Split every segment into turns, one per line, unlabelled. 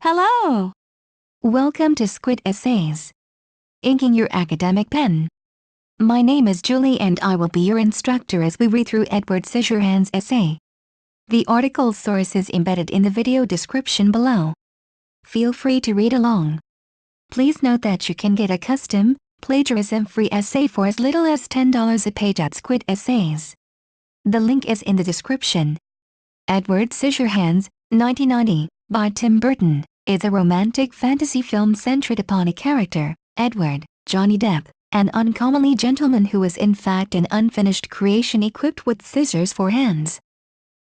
Hello! Welcome to Squid Essays. Inking your academic pen. My name is Julie and I will be your instructor as we read through Edward Scissorhands' essay. The article source is embedded in the video description below. Feel free to read along. Please note that you can get a custom, plagiarism-free essay for as little as $10 a page at Squid Essays. The link is in the description. Edward Scissorhands, 1990, by Tim Burton, is a romantic fantasy film centered upon a character, Edward, Johnny Depp, an uncommonly gentleman who is in fact an unfinished creation equipped with scissors for hands.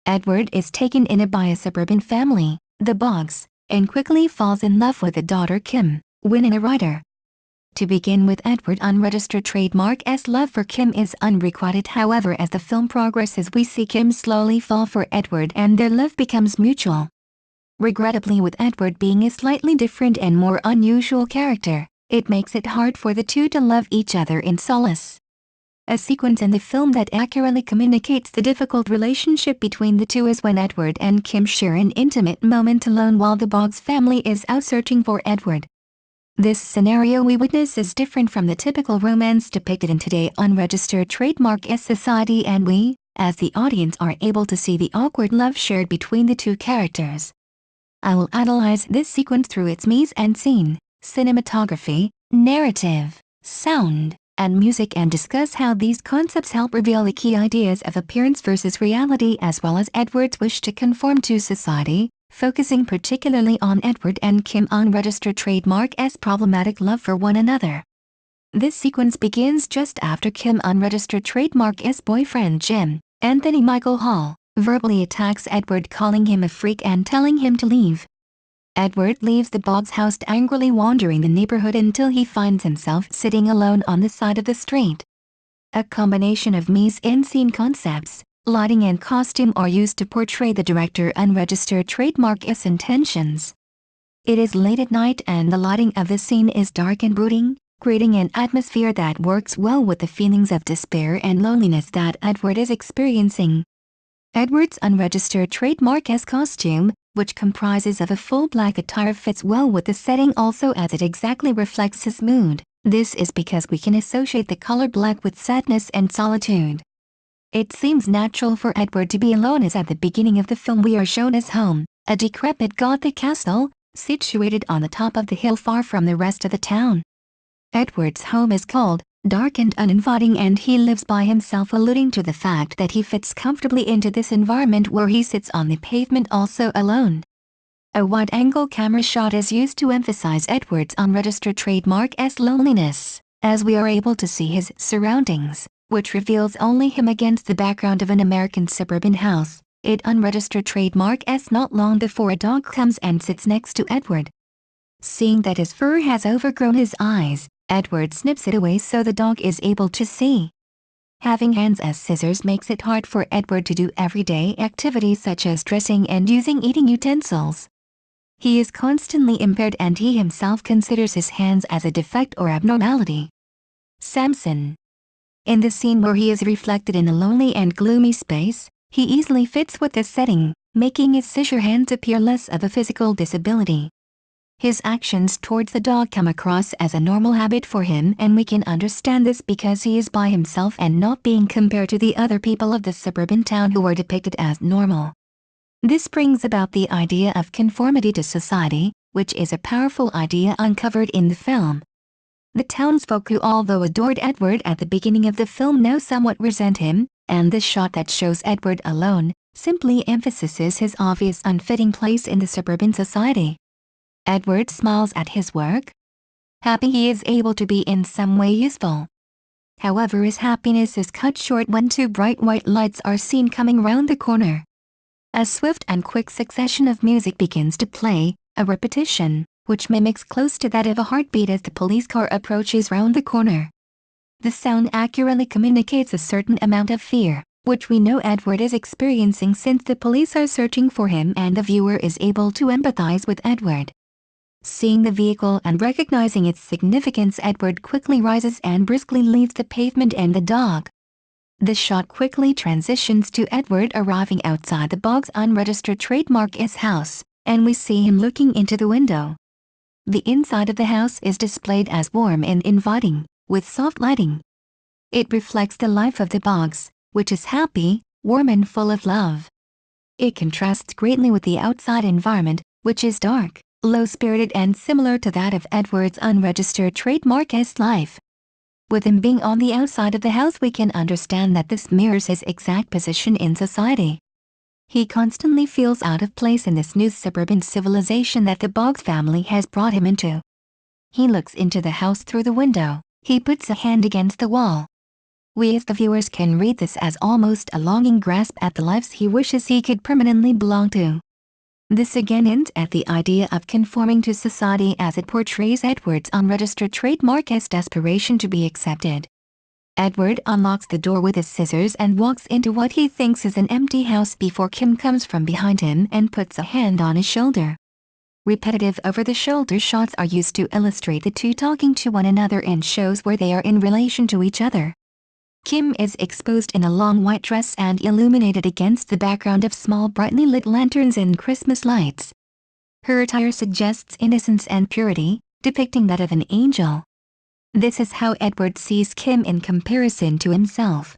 Edward is taken in by a suburban family, the Boggs, and quickly falls in love with the daughter Kim, Winona Ryder. To begin with, Edward unregistered trademark's love for Kim is unrequited. However, as the film progresses we see Kim slowly fall for Edward and their love becomes mutual. Regrettably, with Edward being a slightly different and more unusual character, it makes it hard for the two to love each other in solace. A sequence in the film that accurately communicates the difficult relationship between the two is when Edward and Kim share an intimate moment alone while the Boggs family is out searching for Edward. This scenario we witness is different from the typical romance depicted in today's unregistered trademark society, and we, as the audience, are able to see the awkward love shared between the two characters. I will analyze this sequence through its mise-en-scene, cinematography, narrative, sound, and music, and discuss how these concepts help reveal the key ideas of appearance versus reality as well as Edward's wish to conform to society, focusing particularly on Edward and Kim unregistered trademark's problematic love for one another. This sequence begins just after Kim unregistered trademark's boyfriend Jim, Anthony Michael Hall, verbally attacks Edward, calling him a freak and telling him to leave. Edward leaves the Boggs house, angrily wandering the neighborhood until he finds himself sitting alone on the side of the street. A combination of mise-en-scene concepts, lighting and costume are used to portray the director unregistered trademark's intentions. It is late at night and the lighting of the scene is dark and brooding, creating an atmosphere that works well with the feelings of despair and loneliness that Edward is experiencing. Edward's unregistered trademark's costume, which comprises of a full black attire, fits well with the setting also as it exactly reflects his mood. This is because we can associate the color black with sadness and solitude. It seems natural for Edward to be alone, as at the beginning of the film we are shown his home, a decrepit Gothic castle, situated on the top of the hill far from the rest of the town. Edward's home is cold, dark and uninviting, and he lives by himself, alluding to the fact that he fits comfortably into this environment where he sits on the pavement also alone. A wide-angle camera shot is used to emphasize Edward's unregistered trademark's loneliness, as we are able to see his surroundings, which reveals only him against the background of an American suburban house. It unregistered trademark's not long before a dog comes and sits next to Edward. Seeing that his fur has overgrown his eyes, Edward snips it away so the dog is able to see. Having hands as scissors makes it hard for Edward to do everyday activities such as dressing and using eating utensils. He is constantly impaired and he himself considers his hands as a defect or abnormality. Samson. In the scene where he is reflected in a lonely and gloomy space, he easily fits with the setting, making his scissor hands appear less of a physical disability. His actions towards the dog come across as a normal habit for him, and we can understand this because he is by himself and not being compared to the other people of the suburban town who are depicted as normal. This brings about the idea of conformity to society, which is a powerful idea uncovered in the film. The townsfolk, who although adored Edward at the beginning of the film, now somewhat resent him, and the shot that shows Edward alone simply emphasizes his obvious unfitting place in the suburban society. Edward smiles at his work, happy he is able to be in some way useful. However, his happiness is cut short when two bright white lights are seen coming round the corner. A swift and quick succession of music begins to play, a repetition, which mimics close to that of a heartbeat as the police car approaches round the corner. The sound accurately communicates a certain amount of fear, which we know Edward is experiencing since the police are searching for him, and the viewer is able to empathize with Edward. Seeing the vehicle and recognizing its significance, Edward quickly rises and briskly leaves the pavement and the dog. The shot quickly transitions to Edward arriving outside the Boggs unregistered trademark's house, and we see him looking into the window. The inside of the house is displayed as warm and inviting, with soft lighting. It reflects the life of the box, which is happy, warm and full of love. It contrasts greatly with the outside environment, which is dark, low-spirited and similar to that of Edward's unregistered trademark S life. With him being on the outside of the house, we can understand that this mirrors his exact position in society. He constantly feels out of place in this new suburban civilization that the Boggs family has brought him into. He looks into the house through the window. He puts a hand against the wall. We as the viewers can read this as almost a longing grasp at the lives he wishes he could permanently belong to. This again hints at the idea of conforming to society as it portrays Edward's unregistered trademark as desperation to be accepted. Edward unlocks the door with his scissors and walks into what he thinks is an empty house before Kim comes from behind him and puts a hand on his shoulder. Repetitive over-the-shoulder shots are used to illustrate the two talking to one another and shows where they are in relation to each other. Kim is exposed in a long white dress and illuminated against the background of small brightly lit lanterns and Christmas lights. Her attire suggests innocence and purity, depicting that of an angel. This is how Edward sees Kim in comparison to himself.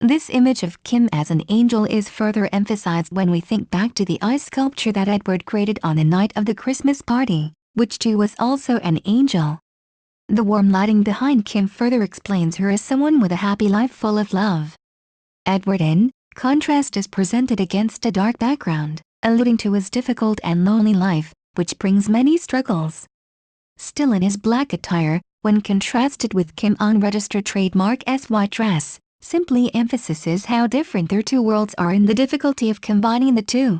This image of Kim as an angel is further emphasized when we think back to the ice sculpture that Edward created on the night of the Christmas party, which too was also an angel. The warm lighting behind Kim further explains her as someone with a happy life full of love. Edward, in contrast, is presented against a dark background, alluding to his difficult and lonely life, which brings many struggles. Still in his black attire, when contrasted with Kim's unregistered trademark S white dress, simply emphasizes how different their two worlds are and the difficulty of combining the two.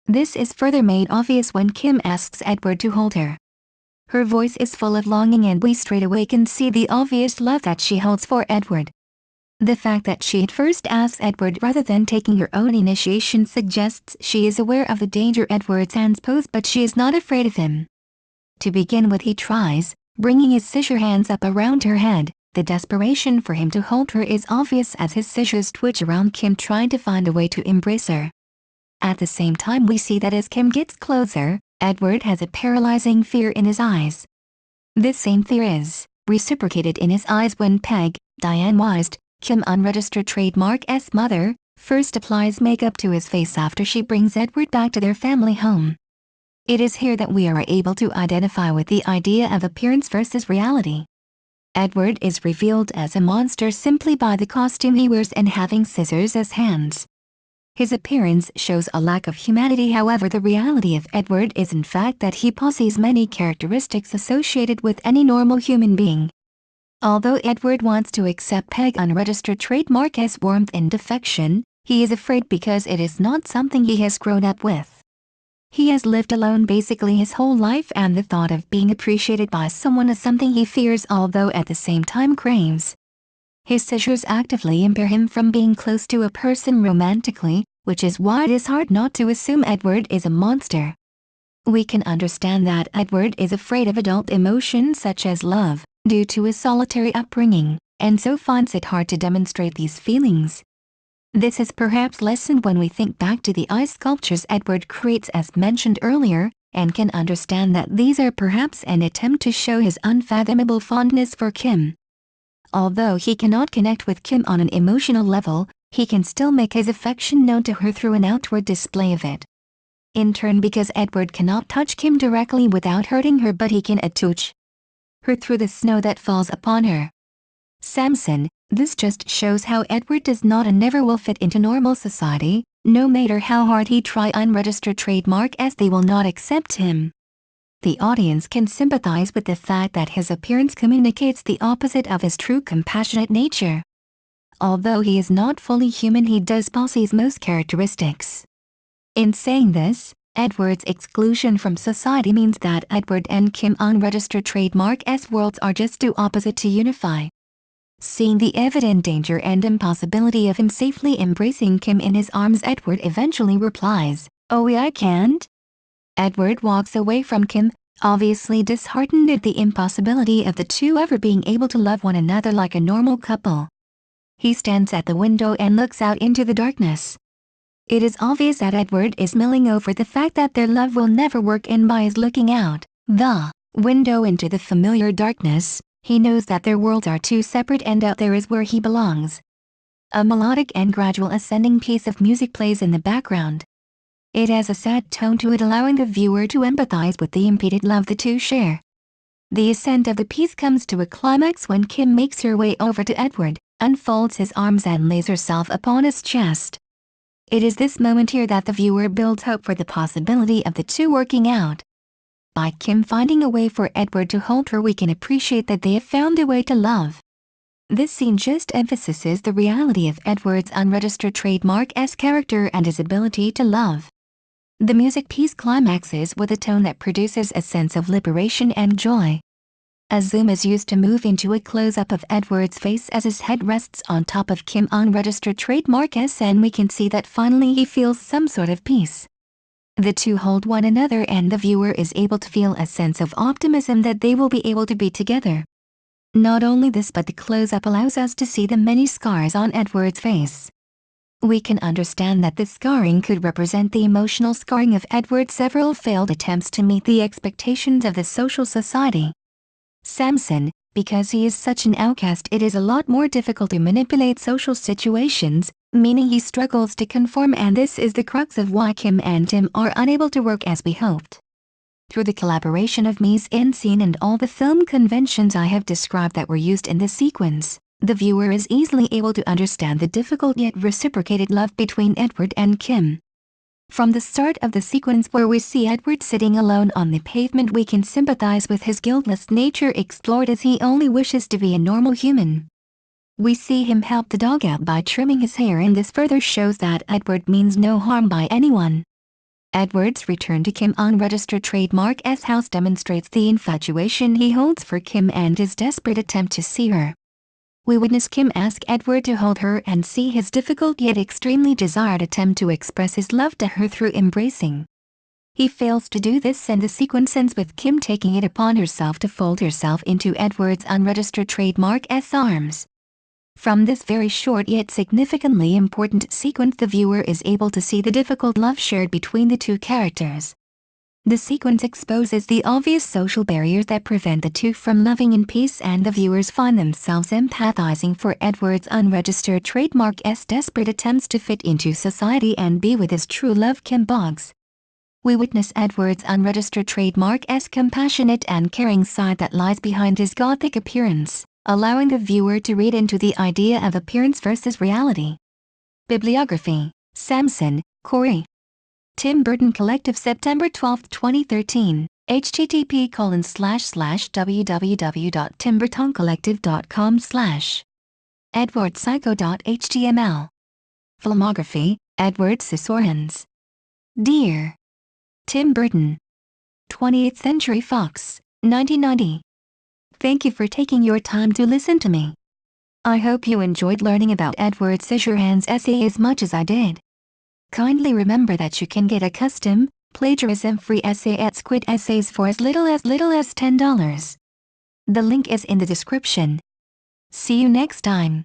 This is further made obvious when Kim asks Edward to hold her. Her voice is full of longing and we straightaway can see the obvious love that she holds for Edward. The fact that she at first asks Edward rather than taking her own initiation suggests she is aware of the danger Edward's hands pose, but she is not afraid of him. To begin with, he tries, bringing his scissor hands up around her head. The desperation for him to hold her is obvious as his scissors twitch around Kim, trying to find a way to embrace her. At the same time, we see that as Kim gets closer, Edward has a paralyzing fear in his eyes. This same fear is reciprocated in his eyes when Peg, A9AYTZ2HMZ, Kim's unregistered trademark S mother, first applies makeup to his face after she brings Edward back to their family home. It is here that we are able to identify with the idea of appearance versus reality. Edward is revealed as a monster simply by the costume he wears and having scissors as hands. His appearance shows a lack of humanity. However, the reality of Edward is in fact that he possesses many characteristics associated with any normal human being. Although Edward wants to accept Peg's unregistered trademark as warmth and affection, he is afraid because it is not something he has grown up with. He has lived alone basically his whole life, and the thought of being appreciated by someone is something he fears, although at the same time craves. His scissors actively impair him from being close to a person romantically, which is why it is hard not to assume Edward is a monster. We can understand that Edward is afraid of adult emotions such as love, due to his solitary upbringing, and so finds it hard to demonstrate these feelings. This is perhaps lessened when we think back to the ice sculptures Edward creates as mentioned earlier, and can understand that these are perhaps an attempt to show his unfathomable fondness for Kim. Although he cannot connect with Kim on an emotional level, he can still make his affection known to her through an outward display of it. In turn, because Edward cannot touch Kim directly without hurting her, but he can touch her through the snow that falls upon her. Samson, this just shows how Edward does not and never will fit into normal society. No matter how hard he try unregistered trademark as they will not accept him. The audience can sympathize with the fact that his appearance communicates the opposite of his true compassionate nature. Although he is not fully human, he does possess most characteristics. In saying this, Edward's exclusion from society means that Edward and Kim unregistered trademark S worlds are just too opposite to unify. Seeing the evident danger and impossibility of him safely embracing Kim in his arms, Edward eventually replies, "Oh, I can't." Edward walks away from Kim, obviously disheartened at the impossibility of the two ever being able to love one another like a normal couple. He stands at the window and looks out into the darkness. It is obvious that Edward is mulling over the fact that their love will never work, and by his looking out the window into the familiar darkness, he knows that their worlds are too separate and out there is where he belongs. A melodic and gradual ascending piece of music plays in the background. It has a sad tone to it, allowing the viewer to empathize with the impeded love the two share. The ascent of the piece comes to a climax when Kim makes her way over to Edward, unfolds his arms and lays herself upon his chest. It is this moment here that the viewer builds hope for the possibility of the two working out. By Kim finding a way for Edward to hold her, we can appreciate that they have found a way to love. This scene just emphasizes the reality of Edward's unregistered trademark-esque character and his ability to love. The music piece climaxes with a tone that produces a sense of liberation and joy. A zoom is used to move into a close-up of Edward's face as his head rests on top of Kim's unregistered trademark-esque, and we can see that finally he feels some sort of peace. The two hold one another and the viewer is able to feel a sense of optimism that they will be able to be together. Not only this, but the close-up allows us to see the many scars on Edward's face. We can understand that this scarring could represent the emotional scarring of Edward's several failed attempts to meet the expectations of the social society. Samson, because he is such an outcast, it is a lot more difficult to manipulate social situations, meaning he struggles to conform, and this is the crux of why Kim and Tim are unable to work as we hoped. Through the collaboration of mise-en-scene and all the film conventions I have described that were used in this sequence, the viewer is easily able to understand the difficult yet reciprocated love between Edward and Kim. From the start of the sequence where we see Edward sitting alone on the pavement, we can sympathize with his guiltless nature explored as he only wishes to be a normal human. We see him help the dog out by trimming his hair, and this further shows that Edward means no harm by anyone. Edward's return to Kim's unregistered trademark-esque house demonstrates the infatuation he holds for Kim and his desperate attempt to see her. We witness Kim ask Edward to hold her and see his difficult yet extremely desired attempt to express his love to her through embracing. He fails to do this, and the sequence ends with Kim taking it upon herself to fold herself into Edward's unregistered trademark-esque arms. From this very short yet significantly important sequence, the viewer is able to see the difficult love shared between the two characters. The sequence exposes the obvious social barriers that prevent the two from loving in peace, and the viewers find themselves empathizing for Edward's unregistered trademark-esque desperate attempts to fit into society and be with his true love, Kim Boggs. We witness Edward's unregistered trademark-esque compassionate and caring side that lies behind his gothic appearance, allowing the viewer to read into the idea of appearance versus reality. Bibliography: Samson, Corey. Tim Burton Collective, September 12, 2013. http://www.timburtoncollective.com/ edwardpsycho.html. Filmography: Edward Scissorhands. Dear Tim Burton. 20th Century Fox, 1990. Thank you for taking your time to listen to me. I hope you enjoyed learning about Edward Scissorhands' essay as much as I did. Kindly remember that you can get a custom, plagiarism-free essay at Squid Essays for as little as $10. The link is in the description. See you next time.